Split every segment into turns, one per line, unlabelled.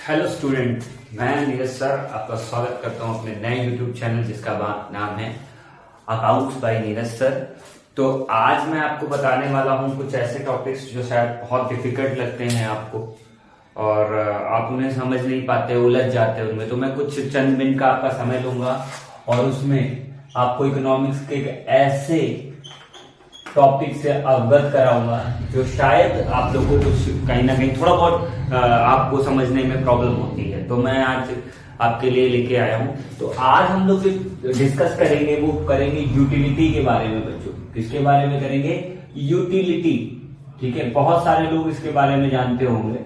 Hello student, मैं Neeraj sir आपका स्वागत करता हूं अपने नए यूट्यूब चैनल जिसका नाम है अकाउंट्स बाय नीरज सर। तो आज मैं आपको बताने वाला हूं कुछ ऐसे टॉपिक्स जो शायद बहुत डिफिकल्ट लगते हैं आपको और आप उन्हें समझ नहीं पाते, उलझ जाते हैं उनमें। तो मैं कुछ चंद मिनट का आपका समय लूंगा और उसमें आपको इकोनॉमिक्स के ऐसे टॉपिक से अवगत कराऊंगा जो शायद आप लोगों को कुछ कहीं ना कहीं थोड़ा बहुत आपको समझने में प्रॉब्लम होती है। तो मैं आज आपके लिए लेके आया हूं। तो आज हम लोग डिस्कस करेंगे, वो करेंगे यूटिलिटी के बारे में। बच्चों, किसके बारे में करेंगे? यूटिलिटी। ठीक है, बहुत सारे लोग इसके बारे में जानते होंगे।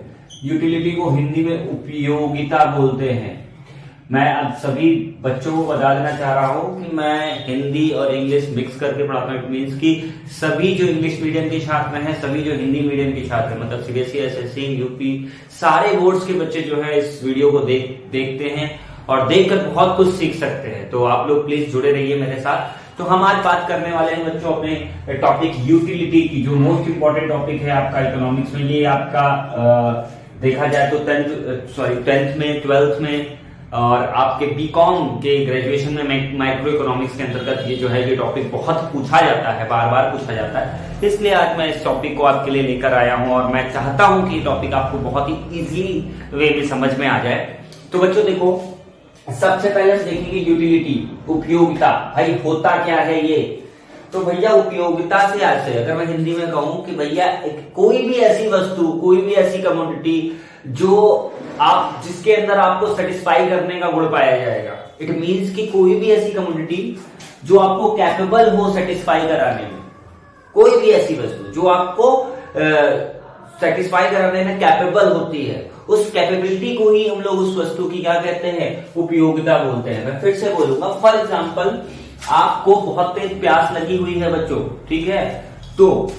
यूटिलिटी को हिंदी में उपयोगिता बोलते हैं। मैं अब सभी बच्चों को बता देना चाह रहा हूं कि मैं हिंदी और इंग्लिश मिक्स करके पढ़ाता हूं। इट मीन्स कि सभी जो इंग्लिश मीडियम के छात्र हैं, सभी जो हिंदी मीडियम के छात्र हैं, मतलब सीबीएसई, एसएससी, यूपी, सारे बोर्ड्स के बच्चे जो है इस वीडियो को देखते हैं और देखकर बहुत कुछ सीख सकते हैं। तो आप लोग प्लीज जुड़े रहिए मेरे साथ। तो हम आज बात करने वाले हैं बच्चों अपने टॉपिक यूटिलिटी की, जो मोस्ट इंपॉर्टेंट टॉपिक है आपका इकोनॉमिक्स में। ये आपका देखा जाए तो 10th में, 12th में और आपके बीकॉम के ग्रेजुएशन में माइक्रो इकोनॉमिक्स के अंतर्गत ये जो है ये टॉपिक बहुत पूछा जाता है, बार बार पूछा जाता है। इसलिए आज मैं इस टॉपिक को आपके लिए लेकर आया हूं और मैं चाहता हूं कि ये टॉपिक आपको बहुत ही इजीली वे में समझ में आ जाए। तो बच्चों देखो, सबसे पहले हम देखेंगे यूटिलिटी, उपयोगिता। भाई होता क्या है ये? तो भैया उपयोगिता से आज से अगर मैं हिंदी में कहूं कि भैया कोई भी ऐसी वस्तु, कोई भी ऐसी कमोडिटी जो आप जिसके अंदर आपको सेटिस्फाई करने का गुण पाया जाएगा। इट मींस कि कोई भी ऐसी कमोडिटी जो आपको कैपेबल हो सेटिस्फाई कराने में, कोई भी ऐसी वस्तु जो आपको सेटिस्फाई कराने में कैपेबल होती है, उस कैपेबिलिटी को ही हम लोग उस वस्तु की क्या कहते हैं? उपयोगिता बोलते हैं। मैं फिर से बोलूंगा, फॉर एग्जाम्पल आपको बहुत तेज प्यास लगी हुई है बच्चों, ठीक है? तो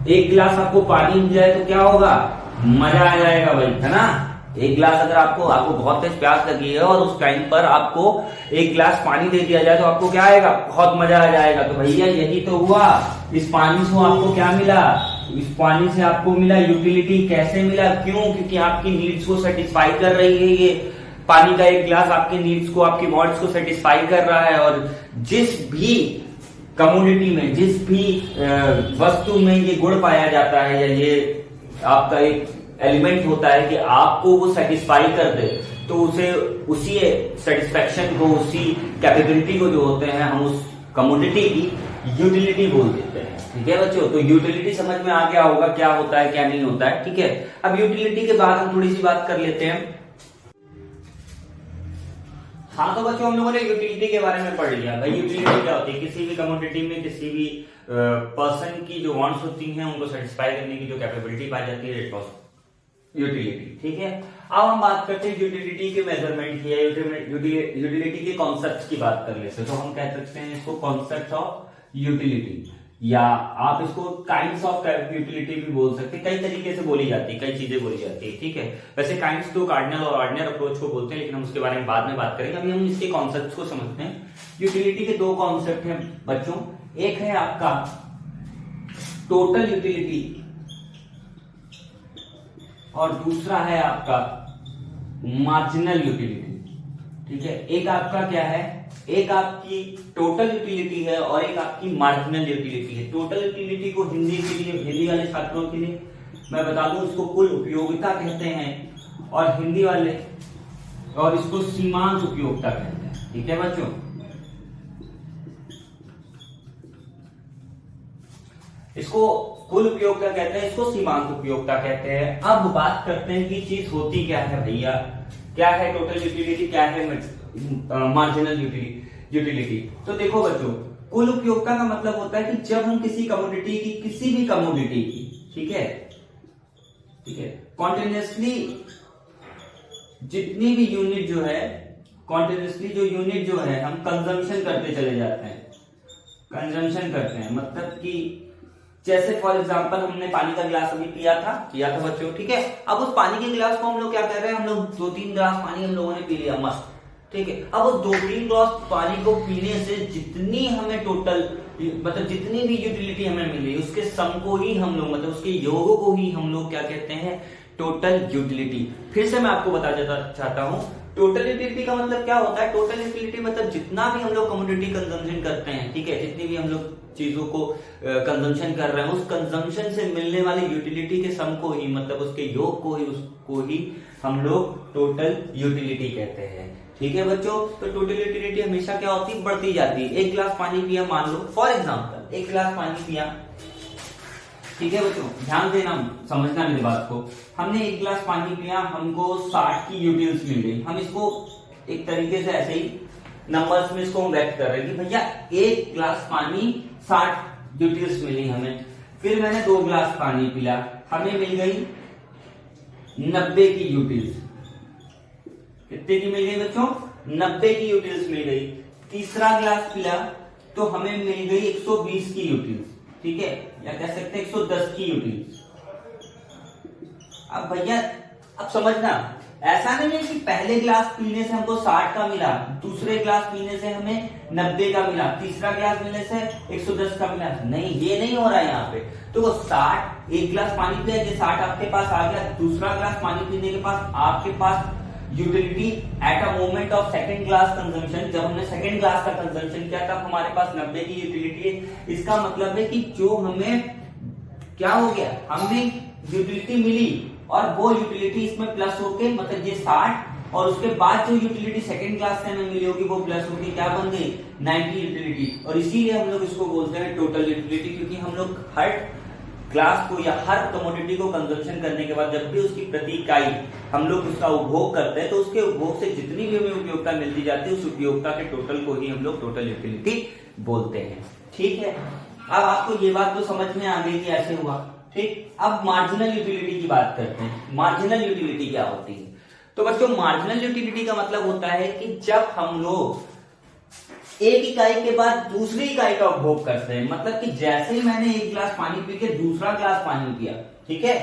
एक गिलास आपको पानी मिल जाए तो क्या होगा? मजा आ जाएगा भाई, है ना? एक गिलास अगर आपको बहुत तेज प्यास लगी है और उस टाइम पर आपको एक गिलास पानी दे दिया जाए तो आपको क्या आएगा? बहुत मजा आ जाएगा। तो भैया यही तो हुआ। इस पानी से आपको क्या मिला? इस पानी से आपको मिला यूटिलिटी। कैसे मिला? क्यों? क्योंकि आपकी नीड्स को सेटिस्फाई कर रही है ये पानी का एक गिलास, आपके नीड्स को, आपकी वांट्स को सेटिस्फाई कर रहा है। और जिस भी कम्युनिटी में, जिस भी वस्तु में ये गुण पाया जाता है या ये आपका एक एलिमेंट होता है कि आपको वो सेटिस्फाई कर दे, तो उसे उसी सेटिस्फेक्शन को, उसी कैपेबिलिटी को जो होते हैं, हम उस कमोडिटी की यूटिलिटी बोल देते हैं। ठीक है बच्चों? तो यूटिलिटी समझ में आ गया होगा क्या होता है, क्या नहीं होता है। ठीक है, अब यूटिलिटी के बाद हम थोड़ी सी बात कर लेते हैं। हाँ, तो बच्चों हम लोगों ने यूटिलिटी के बारे में पढ़ लिया। भाई यूटिलिटी क्या होती है? किसी भी कमोडिटी में किसी भी पर्सन की जो वांट्स होती हैं उनको सेटिस्फाई करने की जो कैपेबिलिटी पाई जाती है, इट वाज यूटिलिटी। ठीक है, अब हम बात करते हैं यूटिलिटी के मेजरमेंट की, यूटिलिटी के कॉन्सेप्ट की बात कर लेते हैं। तो हम कह सकते हैं इसको कॉन्सेप्ट ऑफ यूटिलिटी, या आप इसको काइंड्स ऑफ यूटिलिटी भी बोल सकते हैं। कई तरीके से बोली जाती है, कई चीजें बोली जाती है। ठीक है, वैसे काइंड्स तो कार्डिनल और ऑर्डिनल अप्रोच को बोलते हैं, लेकिन हम उसके बारे में बाद में बात करेंगे। अभी हम इसके कॉन्सेप्ट को समझते हैं। यूटिलिटी के दो कॉन्सेप्ट हैं बच्चों। एक है आपका टोटल यूटिलिटी और दूसरा है आपका मार्जिनल यूटिलिटी। ठीक है, एक आपका क्या है? एक आपकी टोटल यूटिलिटी है और एक आपकी मार्जिनल यूटिलिटी है। टोटल यूटिलिटी को हिंदी के लिए, हिंदी वाले छात्रों के लिए मैं बता दूं, इसको कुल उपयोगिता कहते हैं और हिंदी वाले और इसको सीमांत उपयोगिता कहते हैं। ठीक है बच्चों? इसको कुल उपयोगिता कहते हैं, इसको सीमांत उपयोगिता कहते हैं। अब बात करते हैं कि चीज होती क्या है भैया, क्या है टोटल यूटिलिटी, क्या है मार्जिनल यूटिलिटी। तो देखो बच्चों, कुल उपयोगिता का मतलब होता है कि जब हम किसी कमोडिटी की, किसी भी कमोडिटी की, ठीक है, कॉन्टिन्यूसली जितनी भी यूनिट जो है, कॉन्टिन्यूसली जो यूनिट जो है हम कंजम्पशन करते चले जाते हैं। कंजम्पशन करते हैं मतलब कि जैसे फॉर एग्जांपल हमने पानी का गिलास अभी पिया था बच्चों। ठीक है, अब उस पानी के गिलास को हम लोग क्या कर रहे हैं? हम लोग 2-3 गिलास पानी हम लोगों ने पी लिया, मस्त। ठीक है, अब उस 2-3 गिलास पानी को पीने से जितनी हमें टोटल, मतलब जितनी भी यूटिलिटी हमें मिली, उसके सम को ही हम लोग, मतलब उसके योग को ही हम लोग क्या कहते हैं? Total utility. फिर से मैं आपको बता देना चाहता हूं, टोटल यूटिलिटी का मतलब क्या होता है। टोटल यूटिलिटी मतलब जितना भी हम लोग कमोडिटी कंजम्पशन करते हैं, ठीक है, जितनी भी हम लोग चीजों को कंजम्पशन कर रहे हैं, उस कंजम्पशन से मिलने वाली यूटिलिटी के सम को ही, मतलब उसके योग को ही, उसको ही हम लोग टोटल यूटिलिटी कहते हैं। ठीक है बच्चों, तो टोटल यूटिलिटी हमेशा क्या होती है, बढ़ती जाती है। एक गिलास पानी पिया, मान लो फॉर एग्जाम्पल एक गिलास पानी पिया, ठीक है बच्चों, ध्यान देना, समझना मेरी बात को। हमने एक गिलास पानी पिया, हमको 60 की यूटिल्स मिल गई। हम इसको एक तरीके से ऐसे ही नंबर्स में इसको हम व्यक्त कर रहे हैं कि भैया एक गिलास पानी 60 यूटिल्स मिली हमें। फिर मैंने 2 गिलास पानी पिया, हमें मिल गई 90 की यूटिल्स। कितने की मिल गई बच्चों, 90 की यूटिल्स मिल गई। तीसरा गिलास पिया तो हमें मिल गई 120 की यूटिल्स, ठीक है, या कह सकते हैं 110 की यूटिल्स। अब भैया अब समझना, ऐसा नहीं है कि पहले गिलास पीने से हमको 60 का मिला, दूसरे गिलास पीने से हमें 90 का मिला, तीसरा गिलास मिलने से 110 का मिला। नहीं, ये नहीं हो रहा है यहाँ पे। तो वो 60, एक गिलास पानी पिया, ये 60 आपके पास आ गया। दूसरा गिलास पानी पीने के पास आपके पास utility at a moment of second glass consumption, जब हमने सेकंड ग्लास का कंजम्पशन किया तब हमारे पास 90 की यूटिलिटी है। इसका मतलब है कि जो हमें क्या हो गया, हमें यूटिलिटी मिली और वो यूटिलिटी इसमें प्लस होके, मतलब ये 60 और उसके बाद जो यूटिलिटी सेकंड क्लास से हमें मिली होगी वो प्लस होगी, क्या बन गई 90 यूटिलिटी। और इसीलिए हम लोग इसको बोलते हैं टोटल यूटिलिटी, क्योंकि हम लोग हर ग्लास को या हर कमोडिटी को कंजम्पशन करने के बाद जब भी उसकी प्रति इकाई हम लोग उसका उपभोग करते हैं, तो उसके उपभोग से जितनी भी हमें उपयोगिता मिलती जाती है, उस उपयोगिता के टोटल को ही हम लोग टोटल यूटिलिटी बोलते हैं। ठीक है, अब आपको ये बात तो समझ में आ गई कि ऐसे हुआ। ठीक, अब मार्जिनल यूटिलिटी की बात करते हैं। मार्जिनल यूटिलिटी क्या होती है? तो बच्चों मार्जिनल यूटिलिटी का मतलब होता है कि जब हम लोग एक इकाई के बाद दूसरी इकाई का उपभोग करते हैं, मतलब कि जैसे ही मैंने एक गिलास पानी पी के दूसरा गिलास पानी पिया, ठीक है,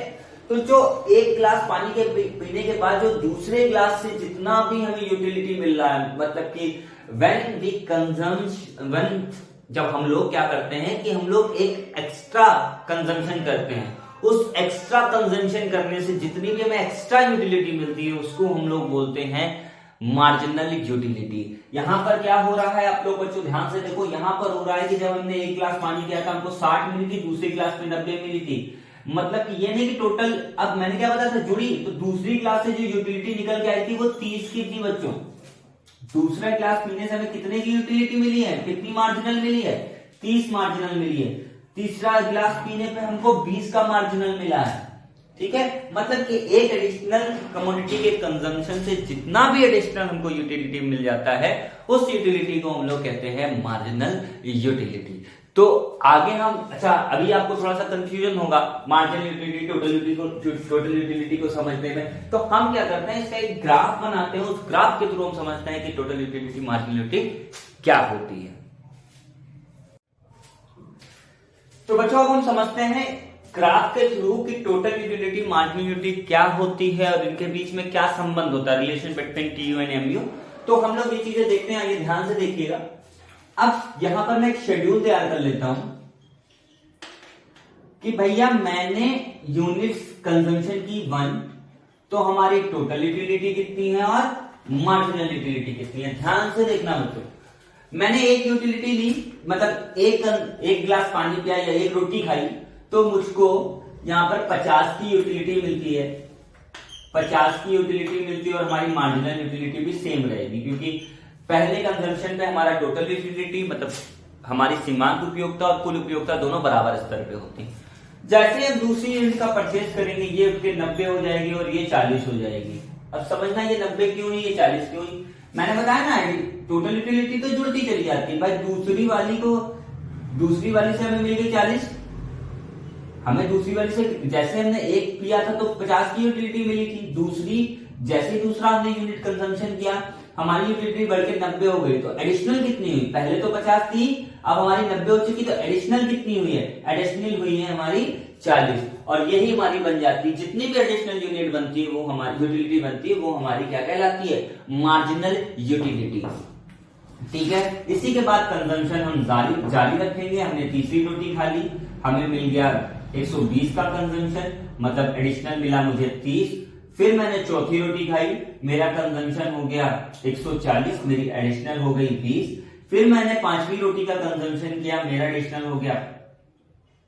तो जो एक गिलास पानी के पीने के बाद जो दूसरे गिलास से जितना भी हमें यूटिलिटी मिल रहा है, मतलब कि व्हेन वी कंजम्पशन, जब हम लोग क्या करते हैं कि हम लोग एक एक्स्ट्रा कंजम्पशन करते हैं, उस एक्स्ट्रा कंजम्पशन करने से जितनी भी हमें एक्स्ट्रा यूटिलिटी मिलती है उसको हम लोग बोलते हैं मार्जिनल यूटिलिटी। यहां पर क्या हो रहा है, आप लोग बच्चों ध्यान से देखो, यहां पर हो रहा है कि जब हमने एक गिलास पानी किया था हमको 60 मिली थी, दूसरे गिलास में 90 मिली थी। मतलब कि ये नहीं कि टोटल, अब मैंने क्या बताया था जुड़ी, तो दूसरी गिलास से जो यूटिलिटी निकल के आई थी वो 30 की थी बच्चों। दूसरा गिलास पीने से हमें कितने की यूटिलिटी मिली है, कितनी मार्जिनल मिली है, 30 मार्जिनल मिली है। तीसरा गिलास पीने पे हमको 20 का मार्जिनल मिला है। ठीक है, मतलब कि एक एडिशनल कमोडिटी के कंजम्पशन से जितना भी एडिशनल हमको यूटिलिटी मिल जाता है, उस यूटिलिटी को हम लोग कहते हैं मार्जिनल यूटिलिटी। तो आगे हम, अच्छा अभी आपको थोड़ा सा कंफ्यूजन होगा मार्जिनल यूटिलिटी टोटल यूटिलिटी को समझने में, तो हम क्या करते हैं, इसका एक ग्राफ बनाते हैं, उस ग्राफ के थ्रू हम समझते हैं कि टोटल यूटिलिटी मार्जिनल यूटिलिटी क्या होती है। तो बच्चों अब हम समझते हैं ग्राफ के थ्रू कि टोटल यूटिलिटी मार्जिनल यूटिलिटी क्या होती है और इनके बीच में क्या संबंध होता है, relation between TU and MU. तो हम लोग ये चीजें देखते हैं, आइए ध्यान से देखिएगा। अब यहां पर मैं एक शेड्यूल तैयार कर लेता हूं कि भैया मैंने यूनिट्स कंजम्पशन की 1, तो हमारी टोटल यूटिलिटी कितनी है और मार्जिनल यूटिलिटी कितनी है। ध्यान से देखना बच्चों, मैंने एक यूटिलिटी ली, मतलब एक गिलास पानी पिया या एक रोटी खाई, तो मुझको यहां पर 50 की यूटिलिटी मिलती है, 50 की यूटिलिटी मिलती है और हमारी मार्जिनल यूटिलिटी भी सेम रहेगी, क्योंकि पहले कंजम्पशन पे हमारा टोटल यूटिलिटी मतलब हमारी सीमांत उपयोगिता और कुल उपयोगिता दोनों बराबर स्तर पे होती है। जैसे हम दूसरी यूनिट का परचेज करेंगे, ये 90 हो जाएगी और ये 40 हो जाएगी। अब समझना ये 90 क्यों नहीं, ये 40 क्यों नहीं, मैंने बताया ना टोटल यूटिलिटी तो जुड़ती चली जाती है भाई। दूसरी वाली से हमें मिल गई 40, हमें दूसरी वाली से, जैसे हमने एक पिया था तो 50 की यूटिलिटी मिली थी, दूसरी जैसे दूसरा हमने यूनिट कंजम्पशन किया हमारी यूटिलिटी बढ़ के 90 हो गई, तो एडिशनल कितनी हुई, पहले तो 50 थी अब हमारी 90 हो चुकी, तो एडिशनल कितनी हुई है, एडिशनल हुई है हमारी 40, और यही हमारी बन जाती है, जितनी भी एडिशनल यूनिट बनती है वो हमारी यूटिलिटी बनती है, वो हमारी क्या कहलाती है, मार्जिनल यूटिलिटी। ठीक है, इसी के बाद कंजम्पशन हम जारी रखेंगे। हमने तीसरी रोटी खा ली, हमें मिल गया 120 का कंजम्पशन, मतलब एडिशनल मिला मुझे 30। फिर मैंने चौथी रोटी खाई, मेरा कंजम्पशन हो गया 140, मेरी एडिशनल हो गई 20। फिर मैंने पांचवी रोटी का कंजम्पशन किया, मेरा एडिशनल हो गया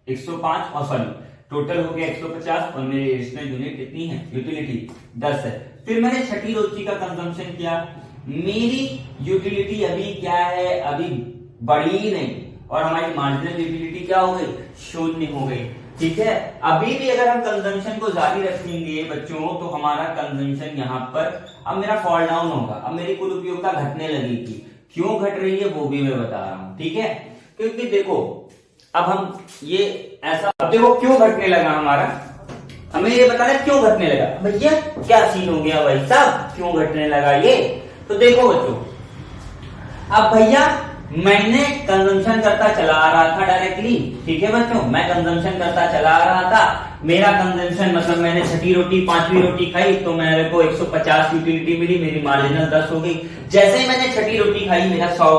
105, और सॉरी टोटल हो गया 150, और मेरी एडिशनल यूनिट कितनी है, यूटिलिटी 10 है। फिर मैंने छठी रोटी का कंजम्पशन किया, मेरी यूटिलिटी अभी क्या है, अभी बढ़ी ही नहीं, और हमारी मार्जिनल यूटिलिटी क्या हो गई, शून्य हो गई। ठीक है, अभी भी अगर हम कंजम्पशन को जारी रखेंगे बच्चों, तो हमारा कंजम्पशन यहाँ पर अब मेरा फॉल डाउन होगा। अब मेरी कुल उपयोगिता घटने लगेगी। क्यों घट रही है वो भी मैं बता रहा हूं। ठीक है, क्योंकि देखो अब हम ये ऐसा, अब देखो क्यों घटने लगा हमारा, हमें ये बताना क्यों घटने लगा। भैया क्या सीन हो गया भाई साहब, क्यों घटने लगा ये, तो देखो बच्चों, अब भैया मैंने कंजम्पशन करता चला आ रहा था डायरेक्टली। ठीक है बच्चों, मैं कंजम्पशन करता चला आ रहा था, मेरा कंजम्पशन मतलब मैंने छठी रोटी पांचवी रोटी खाई तो मेरे को 150 यूटिलिटी मिली, मेरी मार्जिनल 10 हो गई। जैसे ही मैंने छठी रोटी खाई मेरा 100,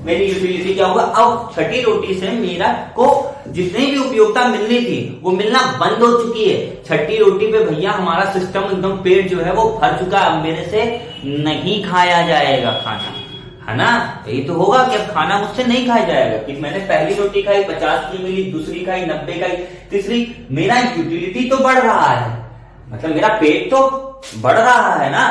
मेरी यूटिलिटी क्या होगा, अब छठी रोटी से मेरा को जितनी भी उपयोगिता मिलनी थी वो मिलना बंद हो चुकी है। छठी रोटी पे भैया हमारा सिस्टम एकदम पेट जो है वो भर चुका है, अब मेरे से नहीं खाया जाएगा खाना, है ना। यही तो होगा कि अब खाना मुझसे नहीं खाया जाएगा, कि मैंने पहली रोटी खाई 50 की मिली, दूसरी खाई 90 खाई, तीसरी, मेरा यूटिलिटी तो बढ़ रहा है, मतलब मेरा पेट तो बढ़ रहा है ना,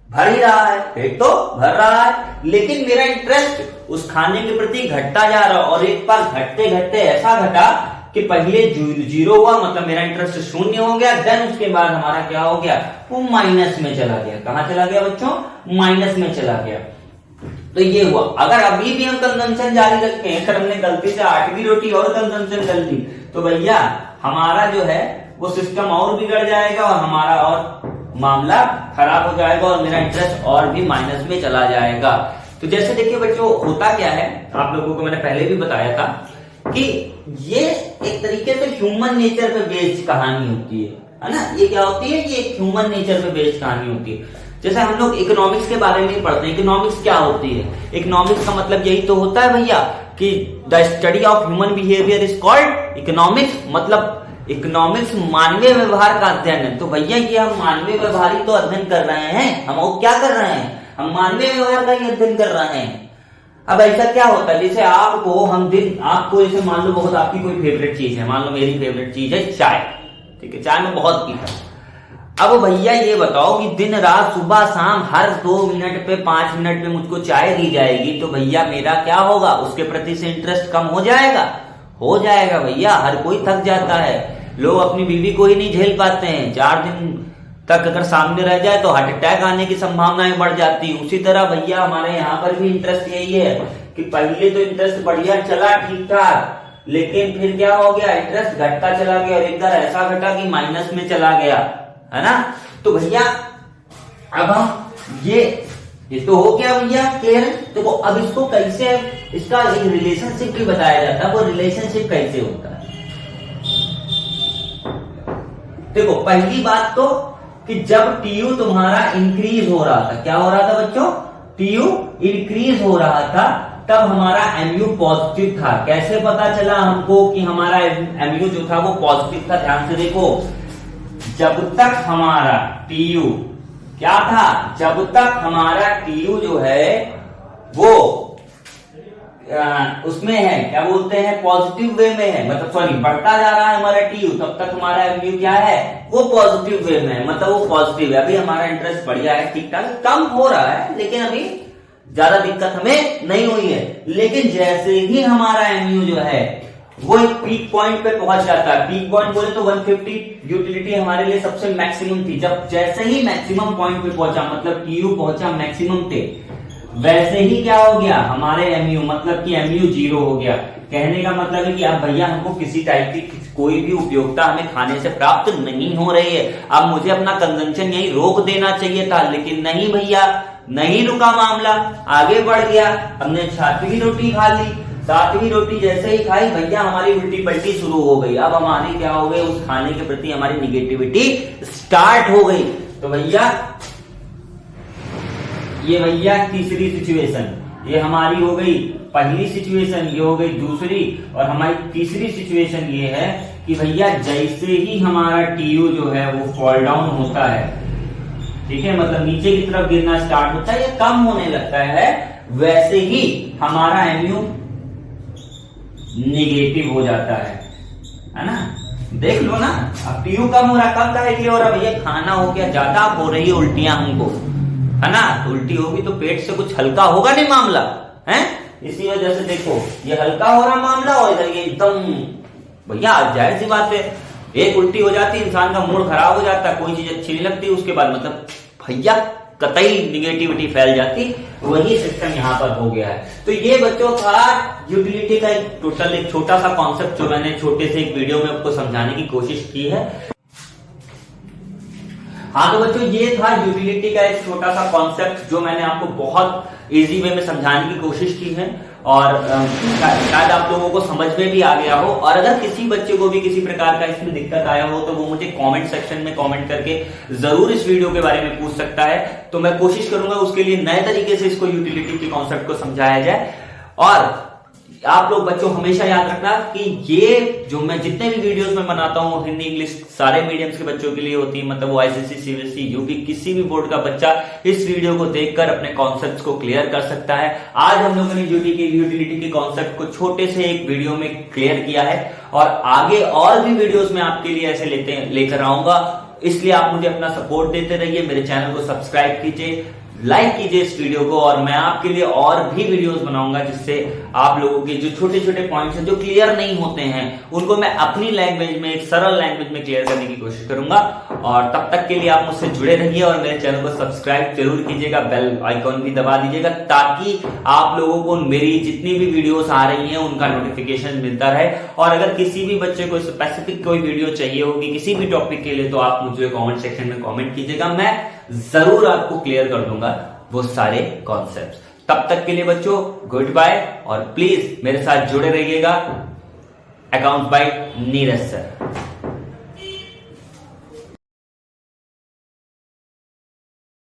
भर ही रहा है, पेट तो भर रहा है, लेकिन मेरा इंटरेस्ट उस खाने के प्रति घटता जा रहा है। और एक बार घटते घटते ऐसा घटा कि पहले जीरो हुआ, मतलब मेरा इंटरेस्ट शून्य हो गया, देन उसके बाद हमारा क्या हो गया, वो माइनस में चला गया। कहां चला गया बच्चों, माइनस में चला गया। तो ये हुआ। अगर अभी भी हम कंजम्पशन जारी रखें, अगर हमने गलती से 8वीं रोटी और कंजम्पशन कर ली, तो भैया हमारा जो है वो सिस्टम और बिगड़ जाएगा और हमारा और मामला खराब हो जाएगा और मेरा इंटरेस्ट और भी माइनस में चला जाएगा। तो जैसे देखिए बच्चों, होता क्या है, आप लोगों को मैंने पहले भी बताया था कि ये एक तरीके से ह्यूमन नेचर पे बेस्ड कहानी होती है ना। ये क्या होती है, ये ह्यूमन नेचर पे बेस्ड कहानी होती है। जैसे हम लोग इकोनॉमिक्स के बारे में पढ़ते हैं, इकोनॉमिक्स क्या होती है, इकोनॉमिक्स का मतलब यही तो होता है भैया कि the study of human behaviour is called economics. मतलब इकोनॉमिक्स मानवीय व्यवहार का अध्ययन है। तो भैया ये हम मानवीय व्यवहार ही तो अध्ययन कर रहे हैं, हम और क्या कर रहे हैं, हम मानवीय व्यवहार का ही अध्ययन कर रहे हैं। अब ऐसा क्या होता है, जैसे आपको हम आपको जैसे मान लो बहुत आपकी कोई फेवरेट चीज है, मान लो मेरी फेवरेट चीज है चाय, ठीक है, चाय मैं बहुत पीता हूं। अब भैया ये बताओ कि दिन रात सुबह शाम हर 2 मिनट पे 5 मिनट पे मुझको चाय दी जाएगी, तो भैया मेरा क्या होगा, उसके प्रति से इंटरेस्ट कम हो जाएगा, हो जाएगा भैया। हर कोई थक जाता है, लोग अपनी बीवी को ही नहीं झेल पाते हैं, 4 दिन तक अगर सामने रह जाए तो हार्ट अटैक आने की संभावनाएं बढ़ जाती। उसी तरह भैया हमारे यहाँ पर भी इंटरेस्ट यही है कि पहले तो इंटरेस्ट बढ़िया चला ठीक ठाक, लेकिन फिर क्या हो गया, इंटरेस्ट घटता चला गया और एक बार ऐसा घटा कि माइनस में चला गया, है ना। तो भैया अब हम ये तो हो गया भैया क्लियर। देखो अब इसको कैसे, इसका एक रिलेशनशिप भी बताया जाता है। वो रिलेशनशिप कैसे होता है, देखो पहली बात तो कि जब टीयू तुम्हारा इंक्रीज हो रहा था, क्या हो रहा था बच्चों, टीयू इंक्रीज हो रहा था, तब हमारा एमयू पॉजिटिव था। कैसे पता चला हमको कि हमारा एमयू जो था वो पॉजिटिव था, ध्यान से देखो, जब तक हमारा टीयू क्या था, जब तक हमारा टीयू जो है वो उसमें है, क्या बोलते हैं, पॉजिटिव वे में है, मतलब सॉरी बढ़ता जा रहा है हमारा टीयू, तब तक हमारा एमयू क्या है, वो पॉजिटिव वे में है, मतलब वो पॉजिटिव है। अभी हमारा इंटरेस्ट बढ़िया है, ठीक ठाक कम हो रहा है, लेकिन अभी ज्यादा दिक्कत हमें नहीं हुई है। लेकिन जैसे ही हमारा एमयू जो है वो एक पीक पॉइंट पे पहुंच जाता है, पीक पॉइंट बोले तो 150 यूटिलिटी हमारे लिए सबसे मैक्सिमम थी। जब जैसे ही मैक्सिमम पॉइंट पे पहुंचा, मतलब टीयू पहुंचा मैक्सिमम पे, वैसे ही क्या हो गया, हमारे एमयू मतलब कि एमयू 0 हो गया। कहने का मतलब है कि अब भैया हमको किसी टाइप की कोई भी उपयोगिता हमें खाने से प्राप्त नहीं हो रही है। अब मुझे अपना कंजम्पशन यही रोक देना चाहिए था, लेकिन नहीं भैया, नहीं रुका मामला, आगे बढ़ गया। हमने 7वीं रोटी खा ली, 7वीं रोटी जैसे ही खाई भैया हमारी उल्टी पलटी शुरू हो गई। अब हमारी क्या हो गई, उस खाने के प्रति हमारी निगेटिविटी स्टार्ट हो गई। तो भैया ये भैया तीसरी सिचुएशन, ये हमारी हो गई पहली सिचुएशन, ये हो गई दूसरी, और हमारी तीसरी सिचुएशन ये है कि भैया जैसे ही हमारा टीयू जो है वो फॉल डाउन होता है, ठीक है, मतलब नीचे की तरफ गिरना स्टार्ट होता है या कम होने लगता है, वैसे ही हमारा एमयू नेगेटिव हो जाता है ना। देख लो ना, अब टीयू कम हो रहा, कब डायरिया हो रहा भैया, खाना हो गया ज्यादा, हो रही है उल्टियां हमको, है ना, तो उल्टी होगी तो पेट से कुछ हल्का होगा नहीं मामला, है, इसी वजह से देखो ये हल्का हो रहा मामला और इधर ये एकदम भैया जाहिर सी बात है, एक उल्टी हो जाती है इंसान का मूड खराब हो जाता है, कोई चीज अच्छी नहीं लगती उसके बाद, मतलब भैया कतई निगेटिविटी फैल जाती, वही सिस्टम यहाँ पर हो गया है। तो ये बच्चों का यूटिलिटी का एक छोटा सा कॉन्सेप्ट जो मैंने छोटे से एक वीडियो में आपको समझाने की कोशिश की है। हाँ तो बच्चों ये था यूटिलिटी का एक छोटा सा कॉन्सेप्ट जो मैंने आपको बहुत इजी वे में समझाने की कोशिश की है और शायद आप लोगों को समझ में भी आ गया हो। और अगर किसी बच्चे को भी किसी प्रकार का इसमें दिक्कत आया हो तो वो मुझे कमेंट सेक्शन में कमेंट करके जरूर इस वीडियो के बारे में पूछ सकता है, तो मैं कोशिश करूंगा उसके लिए नए तरीके से इसको यूटिलिटी के कॉन्सेप्ट को समझाया जाए। और आप लोग बच्चों हमेशा याद रखना कि ये जो मैं जितने भी वीडियोस में बनाता हूँ हिंदी इंग्लिश सारे मीडियम्स के बच्चों के लिए होती है, मतलब वो आईसीएसई सीबीएसई यूपी किसी भी बोर्ड का बच्चा इस वीडियो को देखकर अपने कॉन्सेप्ट्स को क्लियर कर सकता है। आज हम लोगों ने यूटिलिटी के कॉन्सेप्ट को छोटे से एक वीडियो में क्लियर किया है और आगे और भी वीडियोस में आपके लिए ऐसे लेकर आऊंगा, इसलिए आप मुझे अपना सपोर्ट देते रहिए, मेरे चैनल को सब्सक्राइब कीजिए, लाइक कीजिए इस वीडियो को और मैं आपके लिए और भी वीडियोस बनाऊंगा जिससे आप लोगों के जो छोटे छोटे पॉइंट्स हैं जो क्लियर नहीं होते हैं उनको मैं अपनी लैंग्वेज में एक सरल लैंग्वेज में क्लियर करने की कोशिश करूंगा। और तब तक के लिए आप मुझसे जुड़े रहिए और मेरे चैनल को सब्सक्राइब जरूर कीजिएगा, बेल आइकॉन भी दबा दीजिएगा ताकि आप लोगों को मेरी जितनी भी वीडियोस आ रही हैं उनका नोटिफिकेशन मिलता रहे। और अगर किसी भी बच्चे को स्पेसिफिक कोई वीडियो चाहिए होगी किसी भी टॉपिक के लिए तो आप मुझे कॉमेंट सेक्शन में कॉमेंट कीजिएगा, मैं जरूर आपको क्लियर कर दूंगा वो सारे कॉन्सेप्ट्स। तब तक के लिए बच्चों गुड बाय और प्लीज मेरे साथ जुड़े रहिएगा। Accounts by Neeraj sir.